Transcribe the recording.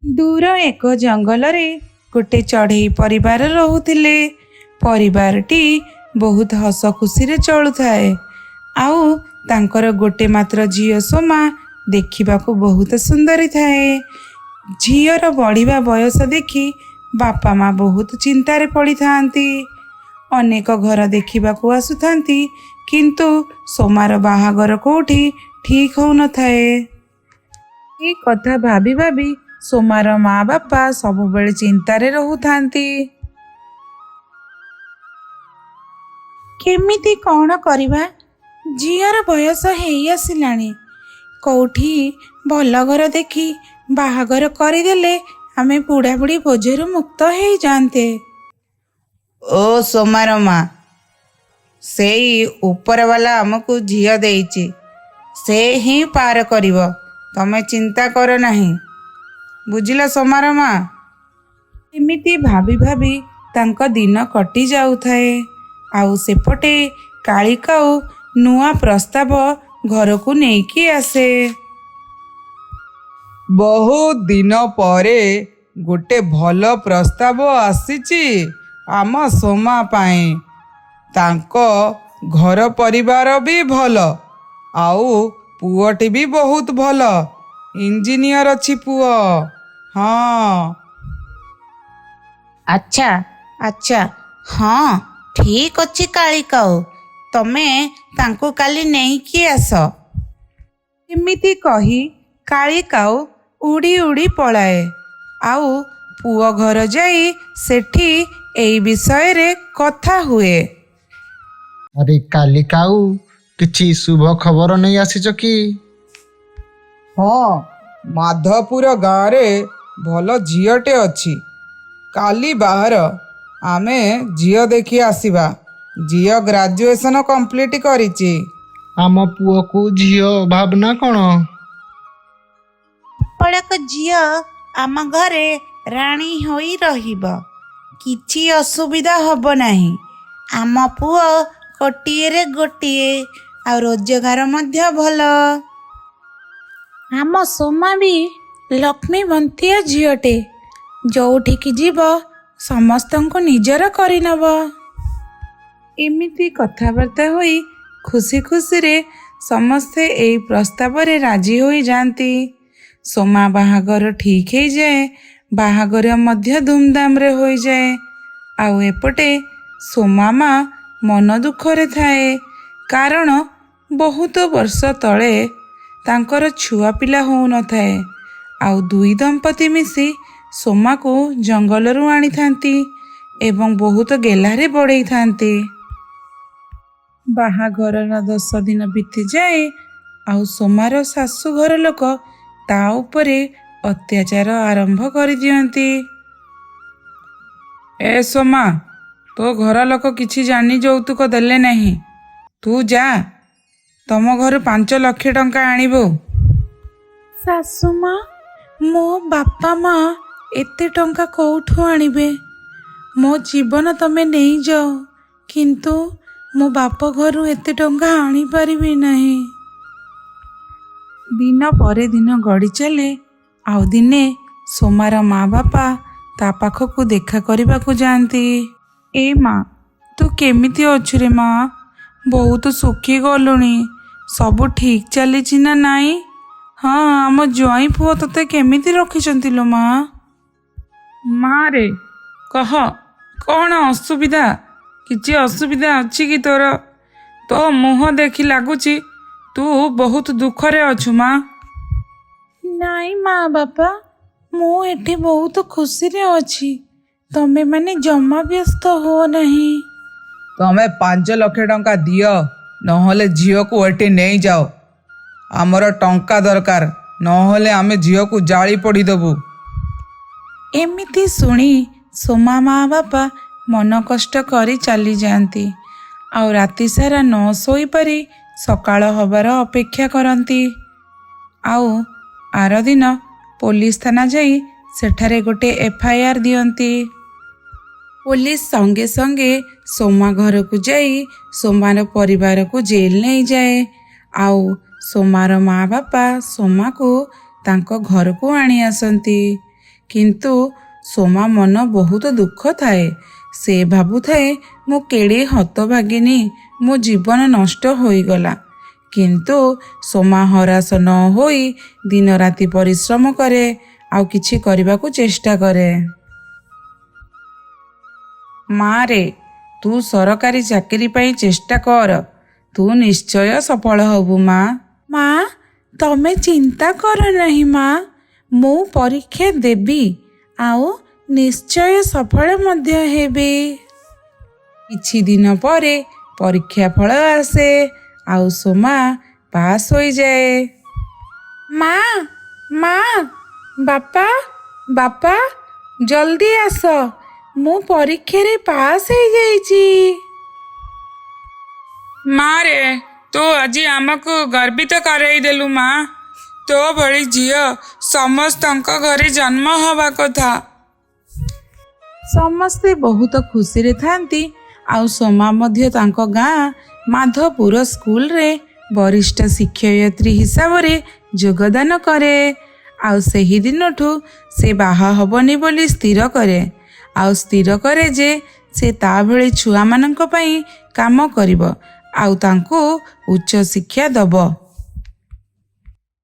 दूर एक जंगल रे गोटे चढ़ई परिवार रहुथिले। परिवारटी बहुत हस खुशी चलुए। आउ तांकर गोटे मात्र झील सोमा देखिबाकू बहुत सुंदर थाए। झीर बढ़िया बयस देखि बापा माँ बहुत चिंतार पड़ी थांती। अनेक घर देखिबाकू आसुथांती किंतु सोमार बाहागर कोठी ठीक हो न थाए। ये कथा भाभी भाभी सोमार माँ बापा सबुबेले चिंतारे रहुथांती। केमिति कौन करिबा, झीर बयस हेई आसिलाणी। कोठी भल घर देखी बाहागर करिदेले आमे बुढ़ा बुढ़ी बोझरू मुक्त हो जाते। ओ सोमार माँ, सेई ऊपर वाला आमको झील देइछि, से ही पार करिवो, तमे चिंता कर नहीं। बुझिला सोमार माँ। एमिति भाभी भाभी तांको दिन कटि जाउथाए। आउ सेपटे कालिकाऊ नुआ प्रस्ताव घर को नेकी आसे। बहुत दिन परे गोटे भल प्रस्ताव आसीची आम सोमा पाए। तांको घर परिवार भी भल, आउ पुओटी भी बहुत भल, इंजीनियर अच्छी पुओ। हाँ अच्छा अच्छा, हाँ ठीक अच्छी कालिकाऊ, तमे तांको काली नहीं कि आस। एमिति कही कालिकाऊ उड़ी उड़ी पलाए। आउ पुओ घर जाई सेठी एई विषय रे कथा हुए। अरे कालिकाऊ, किछि शुभ खबर नहीं आसीच कि? हाँ, माधवपुर गाँव रे भल झीलटे अच्छी। काली बाहर आमे झील देखी आसिबा। झील ग्रेजुएशन कंप्लीट करिछि। आम पुओ को झील भावना कौन? पड़क झील आम घरे राणी होई रहिब, किछि असुविधा हब नाही। आम पुओ गोटिए रे गोटिए, आ रोजगार मध्य भल। आम सोमा भी लक्ष्मीवंतिया झीलटे, जोठिकी जीव समस्तंको निजर करिनब। एमिति कथबार्ता होई खुशी खुशी रे समस्ते एई प्रस्ताव रे राजी होई जाती। सोमा बाहागर ठीक हो जाए, बाहागर मध्य धूमधाम रे हो जाए। आउ एपटे सोमा माँ मन दुखरे थाए, कारण बहुत वर्ष तले तांकर छुआ पिला हो न थाए। आउ दुई दंपति मिसी सोमा को जंगलरू आनी थांती एवं बहुत गेलारे बड़ई थांती। बाहागर 10 दिन बीती जाए, आउ सोमार शाशु घर लोक ता उपरे अत्याचार आरंभ कर दियंती। ए सोमा, तो घर लोक किछि जानी यौतुक देले नहीं। तू जा, तम घर 5 लाख टंका आनिबो। सासु माँ, मो बापा माँ एते टंका कोठू आनिबे? मो जीवन तमे नहीं जाओ, किंतु मो बाप घरू एते टंका आनी परिबे नहीं। दिन परे दिन गड़ी चले। आउ दिने सोमार माँ बापा ता पाखकू देखा करने को जाती। ए माँ, तू केमिति अछु रे माँ? बहुत सुखी गलुणी, सब ठीक चली ना नाई? हाँ, आम ज्वाई पुओ तते केमिति रखिछंती लो माँ? माँ रे, कह कौन असुविधा? किछि असुविधा अछि कि तोर? तो मुह देखि लागुची तू बहुत दुखरे अछु माँ। नाई माँ बापा, मु एठी बहुत खुशी रे अछि। तमे माने जमा व्यस्त हो नहीं। तमे 5 लाख टंका दियो, नहले झील को एटी नहीं जाओ। आमर टंका दरकार, नहले आमे झील को जाली पड़ी देबू। एमिति सुनी सोमा माँ बापा मन कष्ट करी चली जाती। आउ राति सारा न सोई पारी सकाळ हबार अपेक्षा करती। आउ आर दिन पुलिस थाना जाई सेठारे गोटे FIR दियंती। पुलिस संगे संगे सोमा घर को जाई सोमार परिवार को जेल नहीं जाए। आउ सोमार माँ बापा सोमा को तांको घर को आनी आसंती। କିନ୍ତୁ ସୋମା ମନ ବହୁତ ଦୁଃଖ ଥାଏ। ସେ ଭାବୁଥାଏ ମୁଁ କେଡ଼େ ହତଭାଗିନୀ, ମୋ ଜୀବନ ନଷ୍ଟ ହୋଇଗଲା। କିନ୍ତୁ ସୋମା ହରାଶ ନ ହୋଇ ଦିନ ରାତି ପରିଶ୍ରମ କରେ, ଆଉ କିଛି କରିବାକୁ ଚେଷ୍ଟା କରେ। ମା ରେ, ତୁ ସରକାରୀ ଚାକିରି ପାଇଁ ଚେଷ୍ଟା କର, ତୁ ନିଶ୍ଚୟ ସଫଳ ହବୁ ମା। ମା, ତମେ ଚିନ୍ତା କର ନାହିଁ ମା, ମୁଁ ପରୀକ୍ଷା ଦେବି ଆଉ ନିଶ୍ଚୟ ସଫଳ ମଧ୍ୟ ହେବି। କିଛି ଦିନ ପରେ ପରୀକ୍ଷା ଫଳ ଆସେ ଆଉ ସୋମା ପାସ୍ ହୋଇଯାଏ। ମା, ମା, ବାପା, ବାପା, ଜଲ୍ଦି ଆସ, ମୁଁ ପରୀକ୍ଷାରେ ପାସ୍ ହେଇଯାଇଛି। ମା ରେ, ତୁ ଆଜି ଆମକୁ ଗର୍ବିତ କରେଇଦେଲୁ ମା। ତୋ ଭଳି ଝିଅ ସମସ୍ତଙ୍କ ଘରେ ଜନ୍ମ ହେବା କଥା। ସମସ୍ତେ ବହୁତ ଖୁସିରେ ଥାନ୍ତି ଆଉ ସୋମା ମଧ୍ୟ ତାଙ୍କ ଗାଁ ମାଧପୁର ସ୍କୁଲରେ ବରିଷ୍ଠ ଶିକ୍ଷୟିତ୍ରୀ ହିସାବରେ ଯୋଗଦାନ କରେ। ଆଉ ସେହି ଦିନଠୁ ସେ ବାହା ହେବନି ବୋଲି ସ୍ଥିର କରେ, ଆଉ ସ୍ଥିର କରେ ଯେ ସେ ତା ଭଳି ଛୁଆମାନଙ୍କ ପାଇଁ କାମ କରିବ ଆଉ ତାଙ୍କୁ ଉଚ୍ଚ ଶିକ୍ଷା ଦେବ।